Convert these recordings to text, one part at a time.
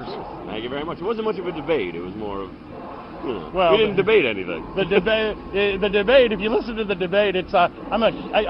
listeners. Thank you very much. It wasn't much of a debate. It was more of, well, we didn't debate anything. The debate. If you listen to the debate, it's I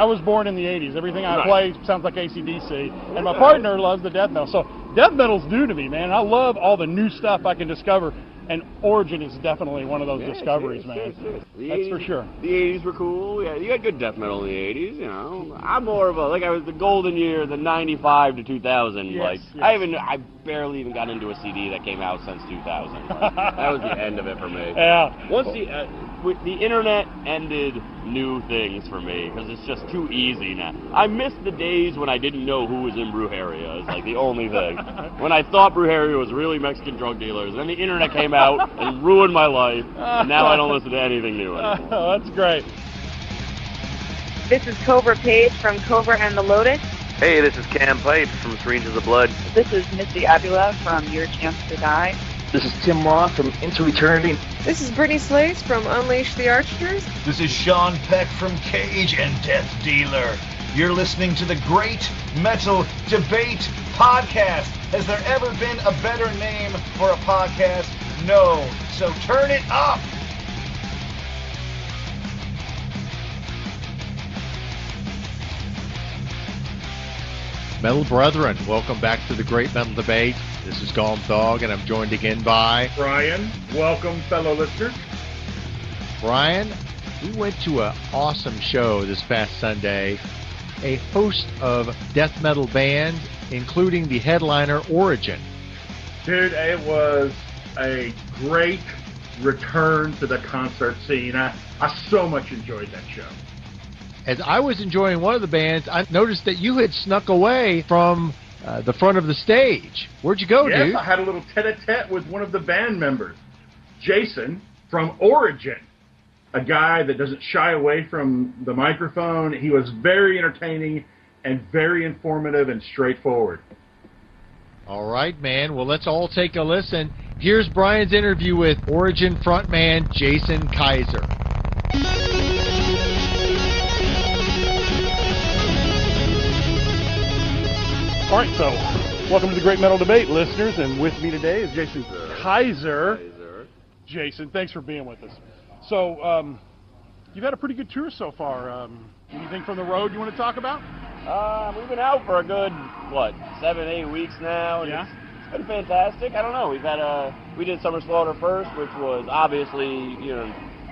was born in the '80s. Everything I play sounds like AC/DC, and my partner loves the death metal. So death metal's new to me, man. I love all the new stuff I can discover. And Origin is definitely one of those discoveries, man. That's for sure. The 80s were cool. Yeah, you had good death metal in the 80s, you know. I'm more of a, like, I was the golden year, the 95 to 2000. Yes. I barely even got into a CD that came out since 2000. That was the end of it for me. Yeah. Once the internet ended new things for me, because it's just too easy now. I miss the days when I didn't know who was in Brujeria. It's like the only thing. When I thought Brujeria was really Mexican drug dealers, then the internet came out and ruined my life, and now I don't listen to anything new anymore. Oh, that's great. This is Cobra Page from Cobra and the Lotus. Hey, this is Cam Pipe from Syringes of Blood. This is Misty Abula from Your Chance to Die. This is Tim Roth from Into Eternity. This is Brittany Slace from Unleash the Archers. This is Sean Peck from Cage and Death Dealer. You're listening to the Great Metal Debate Podcast. Has there ever been a better name for a podcast? No. So turn it up. Metal Brethren, welcome back to the Great Metal Debate. This is Golem Dog, and I'm joined again by Brian. Welcome, fellow listeners. Brian, we went to an awesome show this past Sunday. A host of death metal bands, including the headliner Origin. Dude, it was a great return to the concert scene. I so much enjoyed that show. As I was enjoying one of the bands, I noticed that you had snuck away from the front of the stage. Where'd you go, dude? Yes, I had a little tete-a-tete with one of the band members, Jason from Origin, a guy that doesn't shy away from the microphone. He was very entertaining and very informative and straightforward. All right, man. Well, let's all take a listen. Here's Brian's interview with Origin frontman Jason Kaiser. All right, so welcome to the Great Metal Debate, listeners, and with me today is Jason Kaiser. Jason, thanks for being with us. So, you've had a pretty good tour so far. Anything from the road you want to talk about? We've been out for a good, 7-8 weeks now, and it's been fantastic. I don't know. We did Summer Slaughter first, which was obviously,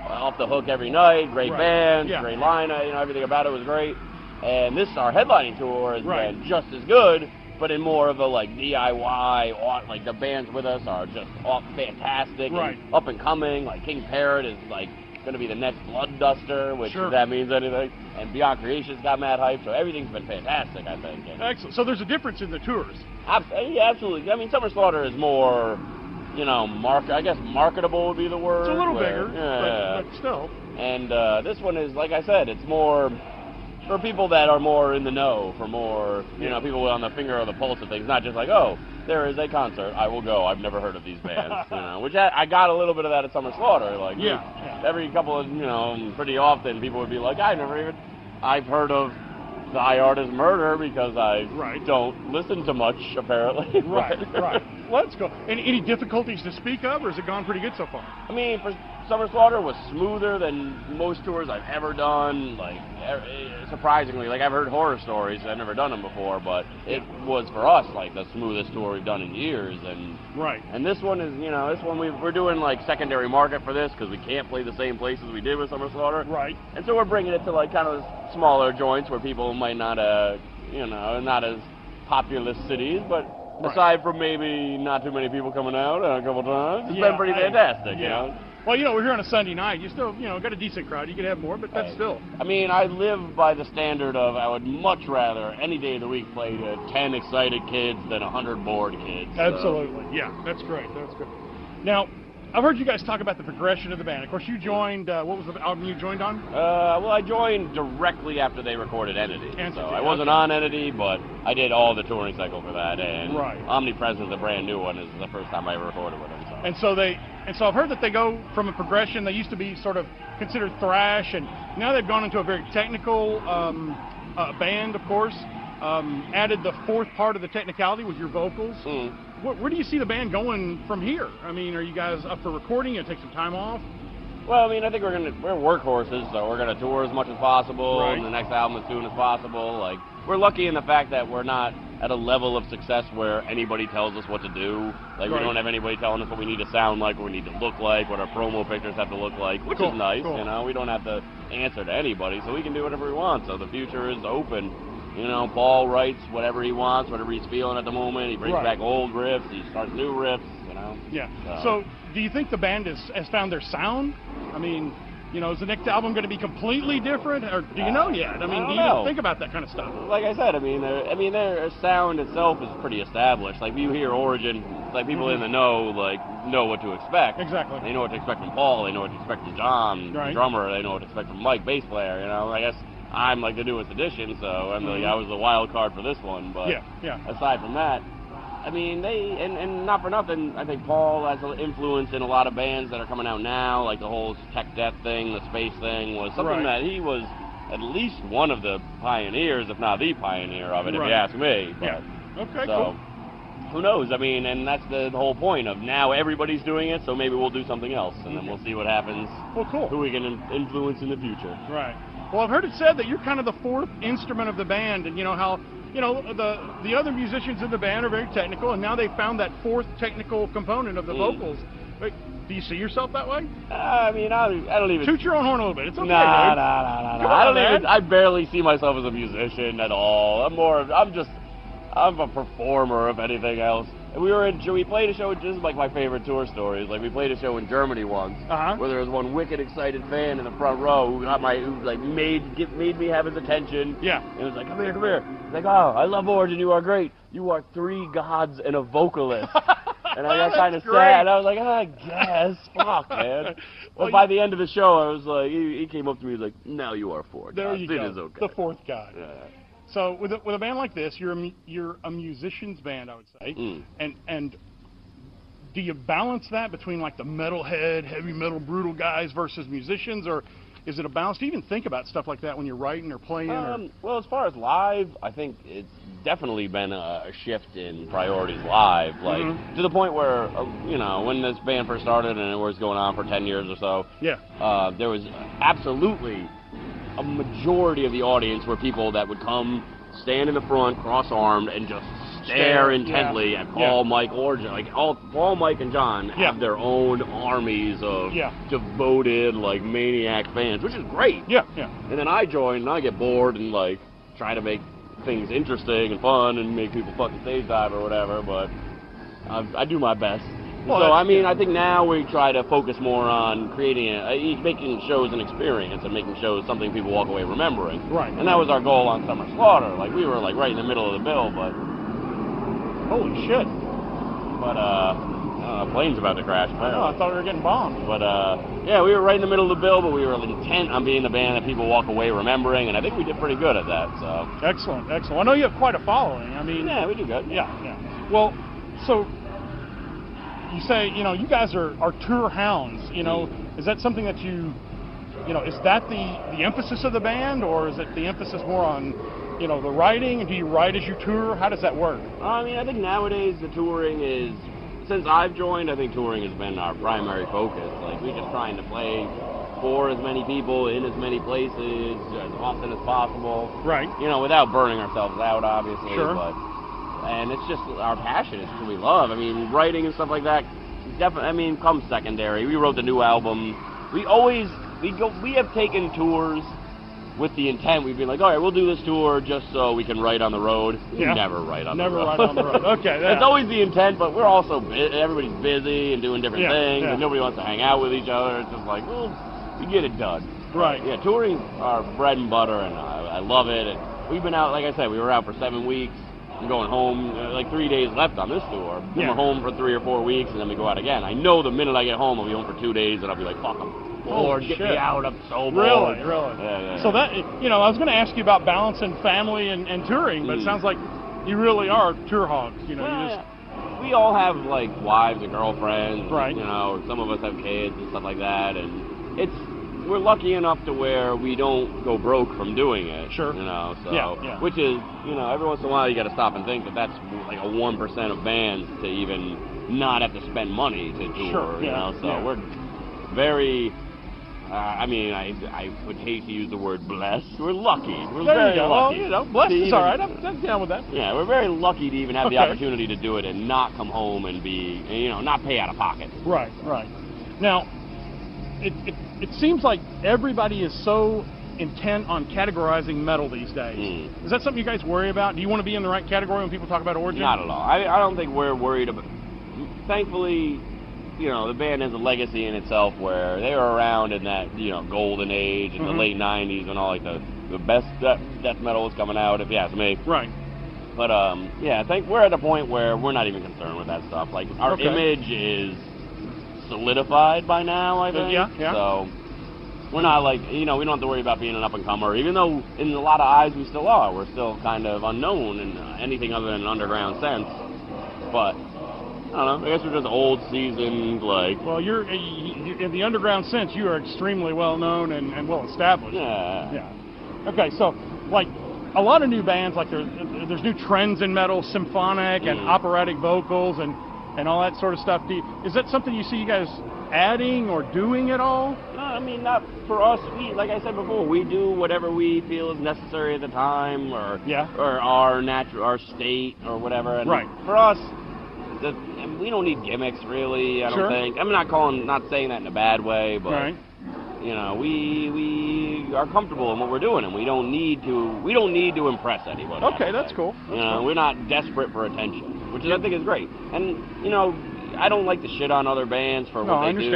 off the hook every night. Great bands, great lineup, everything about it was great. And this, our headlining tour, has been just as good, but in more of a DIY. Like the bands with us are just fantastic, and up and coming. Like King Parrot is going to be the next Blood Duster, which if that means anything. And Beyond Creation's got mad hype, so everything's been fantastic, I think. And excellent. So there's a difference in the tours. Yeah, absolutely. I mean, Summer Slaughter is more, I guess marketable would be the word. It's a little bigger, but still. And this one is, like I said, it's more for people that are more in the know, for more, people on the finger of the pulse of things, not just like, oh, there is a concert, I will go, I've never heard of these bands, which I got a little bit of that at Summer Slaughter, every couple of, pretty often people would be like, I've heard of Thy Art is Murder because I don't listen to much, apparently. Right. Well, that's cool. Any difficulties to speak of, or has it gone pretty good so far? I mean, for Summer Slaughter was smoother than most tours I've ever done. Surprisingly, I've heard horror stories. I've never done them before, but it was for us the smoothest tour we've done in years. And this one is, we're doing secondary market for this because we can't play the same places we did with Summer Slaughter. Right. And so we're bringing it to kind of smaller joints where people might not, not as populous cities, but. Aside from maybe not too many people coming out a couple times, it's been pretty fantastic, Well, we're here on a Sunday night. You still, got a decent crowd. You could have more, but that's still. I mean, I live by the standard of I would much rather any day of the week play to 10 excited kids than 100 bored kids. Absolutely. So. Yeah, that's great. That's good. Now, I've heard you guys talk about the progression of the band. Of course, you joined, what was the album you joined on? Well, I joined directly after they recorded Entity. So I wasn't on Entity, but I did all the touring cycle for that. And Omnipresence, a brand new one, is the first time I ever recorded with them. So. And so I've heard that they go from a progression. They used to be sort of considered thrash, and now they've gone into a very technical band, of course. added the fourth part of the technicality with your vocals. Mm. Where do you see the band going from here? I mean, are you guys up for recording and take some time off? Well, I mean, I think we're workhorses, so we're gonna tour as much as possible, Right. and the next album as soon as possible. Like, we're lucky in the fact that we're not at a level of success where anybody tells us what to do. Like, Right. we don't have anybody telling us what we need to sound like, what we need to look like, what our promo pictures have to look like, which Cool, is nice. cool. You know, we don't have to answer to anybody, so we can do whatever we want. So the future is open. You know, Paul writes whatever he wants, whatever he's feeling at the moment. He brings Right. back old riffs. He starts new riffs. You know. Yeah. So, do you think the band has found their sound? I mean, you know, is the next album going to be completely different, or do you know yet? I mean, don't do you know. think about that kind of stuff? Like I said, I mean, their sound itself is pretty established. Like, you hear Origin, like, people in the know, like, know what to expect. Exactly. They know what to expect from Paul. They know what to expect from John, Right. the drummer. They know what to expect from Mike, bass player. You know, I guess I'm like the newest addition, so I'm like, I was the wild card for this one. But Yeah. aside from that, I mean, and not for nothing, I think Paul has an influence in a lot of bands that are coming out now, like the whole tech death thing, the space thing, was something Right. that he was at least one of the pioneers, if not the pioneer of it, if Right. you ask me. Yeah. But, Okay, so, cool. who knows? I mean, and that's the whole point of now everybody's doing it, so maybe we'll do something else, and then we'll see what happens, Well, cool. who we can influence in the future. Right. Well, I've heard it said that you're kind of the fourth instrument of the band, and you know how, you know, the other musicians in the band are very technical, and now they found that fourth technical component of the vocals. Wait, do you see yourself that way? I mean, I don't even... Toot your own horn a little bit. It's okay, Nah. dude. Come I on, don't man. even. I barely see myself as a musician at all. I'm a performer, if anything else. And we played a show. This is like my favorite tour stories. Like, we played a show in Germany once, where there was one wicked excited fan in the front row who made me have his attention. Yeah. And it was like, come here. He's like, oh, I love Origin. You are great. You are three gods and a vocalist. And I got kind of sad. I was like, I guess. Fuck, man. But by the end of the show, I was like, he came up to me. He was like, now you are four. There you it go. is okay. The fourth guy. Yeah. So with a band like this, you're a musician's band, I would say. And do you balance that between like the metalhead, heavy metal, brutal guys versus musicians, or is it a balance? Do you even think about stuff like that when you're writing or playing? Well, as far as live, I think it's definitely been a shift in priorities live, like to the point where you know, when this band first started and it was going on for 10 years or so, there was absolutely a majority of the audience were people that would come, stand in the front, cross-armed, and just stare intently at Paul, Mike, Origin. Like, Paul, Mike, and John have their own armies of devoted, like, maniac fans, which is great. And then I join, and I get bored and, like, try to make things interesting and fun and make people fucking stage dive or whatever, but I do my best. Well, so, I mean, I think now we try to focus more on making shows an experience and making shows something people walk away remembering. Right. And that was our goal on Summer Slaughter. Like, we were, like, right in the middle of the bill, but... Holy shit. But, a plane's about to crash, apparently. Oh, I thought we were getting bombed. But, yeah, we were right in the middle of the bill, but we were intent on being the band that people walk away remembering, and I think we did pretty good at that, so... Excellent. I know you have quite a following. I mean... Yeah, we do good. Yeah. Well, so... You say, you know, you guys are tour hounds, you know. Is that something that you know, is that the emphasis of the band, or is it the emphasis more on, you know, the writing? Do you write as you tour? How does that work? I mean, I think nowadays the touring is, since I've joined, I think touring has been our primary focus. Like, we're just trying to play for as many people in as many places as often as possible. Right. You know, without burning ourselves out, obviously. Sure. And it's just our passion. It's what we love. I mean, writing and stuff like that, definitely, I mean, comes secondary. We wrote the new album. We have taken tours with the intent. We've been like, all right, we'll do this tour just so we can write on the road. We never write on the road. Never write on the road. Okay. It's always the intent, but we're also, everybody's busy and doing different things, and nobody wants to hang out with each other. It's just like, well, we get it done. Right. Yeah, touring's our bread and butter, and I love it. And we've been out, like I said, we were out for 7 weeks. I'm going home, like 3 days left on this tour. Then we're home for 3 or 4 weeks, and then we go out again. I know the minute I get home, I'll be home for 2 days, and I'll be like, fuck, I'm bored, get me out, I'm so bored. Really? Yeah. So that, you know, I was going to ask you about balancing family and touring, but it sounds like you really are tour hogs, you know. We all have, like, wives and girlfriends. Right. You know, some of us have kids and stuff like that, and it's we're lucky enough to where we don't go broke from doing it. Sure. You know, so yeah. which is, you know, every once in a while you got to stop and think that that's like a 1% of bands to even not have to spend money to tour. Sure. You know, so we're very. I mean, I would hate to use the word blessed. We're lucky. We're very lucky. Well, you know, blessed is all right. I'm down with that. Yeah, we're very lucky to even have the opportunity to do it and not come home and be, you know, not pay out of pocket. Right. Now, it seems like everybody is so intent on categorizing metal these days. Is that something you guys worry about? Do you want to be in the right category when people talk about Origin? Not at all. I don't think we're worried about. Thankfully, you know, the band has a legacy in itself where they were around in that, you know, golden age in the late 90s when all like the best death metal was coming out, if you ask me. Right. But yeah, I think we're at a point where we're not even concerned with that stuff. Like our image is solidified by now, I think. Yeah. So we're not like, you know, we don't have to worry about being an up and comer, even though in a lot of eyes we still are. We're still kind of unknown in anything other than an underground sense. But I don't know. I guess we're just old, seasoned, like. Well, you're in the underground sense. You are extremely well known and well established. Yeah. Okay, so like a lot of new bands, like there's new trends in metal, symphonic and operatic vocals and all that sort of stuff. Is that something you see you guys adding or doing at all? No, I mean, not for us. We, like I said before, we do whatever we feel is necessary at the time, or our state or whatever. And for us. We don't need gimmicks, really. I don't think. I'm not saying that in a bad way, but you know, we are comfortable in what we're doing, and we don't need to impress anybody. Okay, that's cool. You know, we're not desperate for attention, which I think is great. And you know, I don't like to shit on other bands for what they do.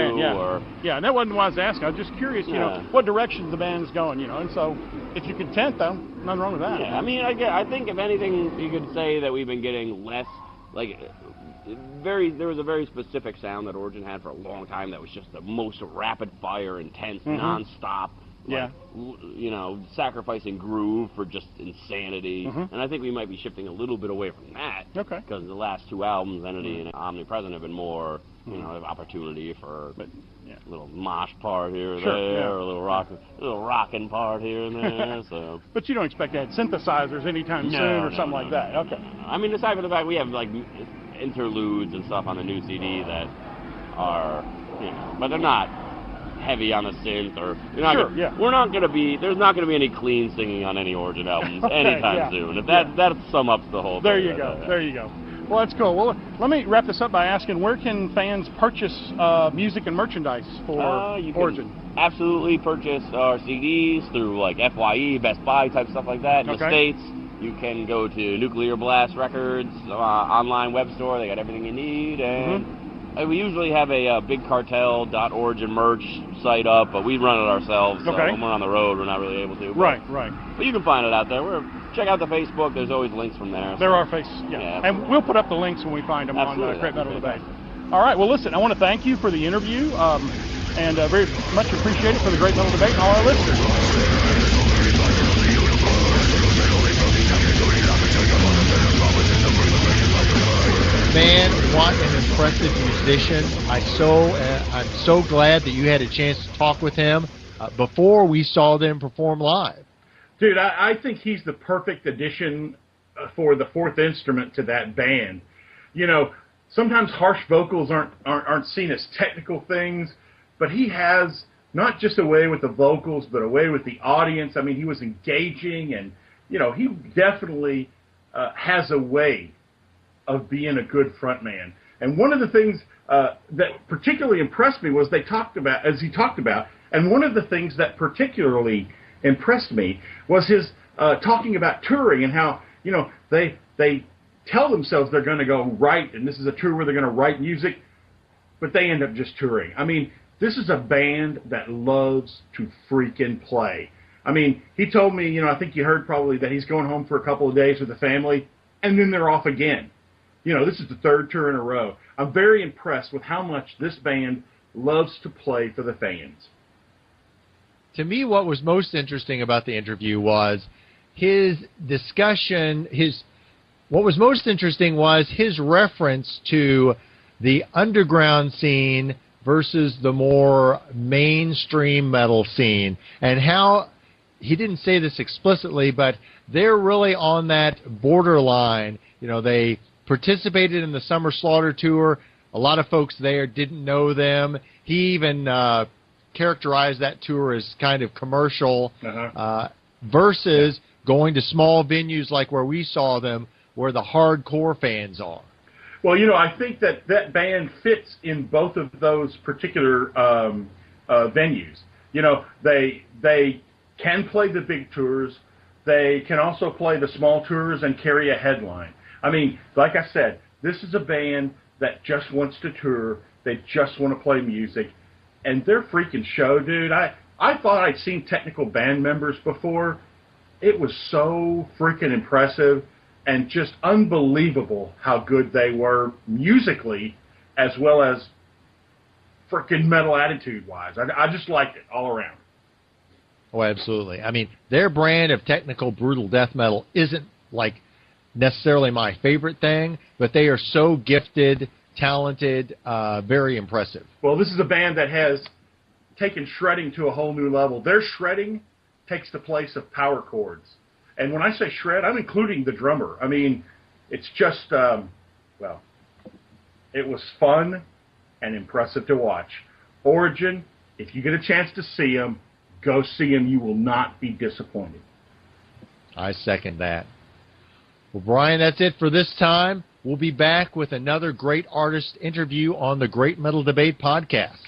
Yeah, and that wasn't what I was asking. I was just curious, you know, what direction the band's going, you know. And so, if you're content, though, nothing wrong with that. Yeah, I mean, I think if anything, you could say that we've been getting less like. There was a very specific sound that Origin had for a long time that was just the most rapid fire, intense, non-stop. You know, sacrificing groove for just insanity. And I think we might be shifting a little bit away from that. Okay. Because the last two albums, Entity and Omnipresent, have been more, you know, opportunity for a little mosh part here or there, or a little rocking part here and there. So. But you don't expect to have synthesizers anytime soon or something like that. Okay. I mean, aside from the fact we have like interludes and stuff on the new CD that are, you know, but they're not heavy on the synth or we're not going to be, there's not going to be any clean singing on any Origin albums anytime soon. If that sums up the whole thing. There you go. Well, that's cool. Well, let me wrap this up by asking, where can fans purchase music and merchandise for you Origin? Can absolutely purchase our CDs through like FYE, Best Buy type stuff like that in the States. You can go to Nuclear Blast Records online web store. They got everything you need. And we usually have a bigcartel.origin merch site up, but we run it ourselves. So when we're on the road, we're not really able to. Right. But you can find it out there. Check out the Facebook. There's always links from there. There are and we'll put up the links when we find them on Great Metal Debate. All right. Well, listen, I want to thank you for the interview, and very much appreciate it for the Great Metal Debate and all our listeners. Man, what an impressive musician. I'm so glad that you had a chance to talk with him before we saw them perform live. Dude, I think he's the perfect addition for the fourth instrument to that band. You know, sometimes harsh vocals aren't seen as technical things, but he has not just a way with the vocals, but a way with the audience. I mean, he was engaging, and, you know, he definitely has a way of being a good front man. And one of the things that particularly impressed me was he talked about, and one of the things that particularly impressed me was his talking about touring and how, you know, they tell themselves they're going to go write, and this is a tour where they're going to write music, but they end up just touring. I mean, this is a band that loves to freaking play. I mean, he told me, you know, I think you heard probably that he's going home for a couple of days with the family, and then they're off again. You know, this is the third tour in a row. I'm very impressed with how much this band loves to play for the fans. To me, what was most interesting about the interview was his discussion. What was most interesting was his reference to the underground scene versus the more mainstream metal scene, and how he didn't say this explicitly, but they're really on that borderline. You know, they participated in the Summer Slaughter tour. A lot of folks there didn't know them. He even characterized that tour as kind of commercial, versus going to small venues like where we saw them, where the hardcore fans are. Well, you know, I think that band fits in both of those particular venues. You know, they can play the big tours. They can also play the small tours and carry a headline. I mean, like I said, this is a band that just wants to tour. They just want to play music. And their freaking show, dude, I thought I'd seen technical band members before. It was so freaking impressive and just unbelievable how good they were musically as well as freaking metal attitude-wise. I just liked it all around. Oh, absolutely. I mean, their brand of technical brutal death metal isn't like necessarily my favorite thing, but they are so gifted, talented, very impressive. Well, this is a band that has taken shredding to a whole new level. Their shredding takes the place of power chords. And when I say shred, I'm including the drummer. I mean, it's just, well, it was fun and impressive to watch. Origin, if you get a chance to see them, go see them. You will not be disappointed. I second that. Well, Brian, that's it for this time. We'll be back with another great artist interview on the Great Metal Debate podcast.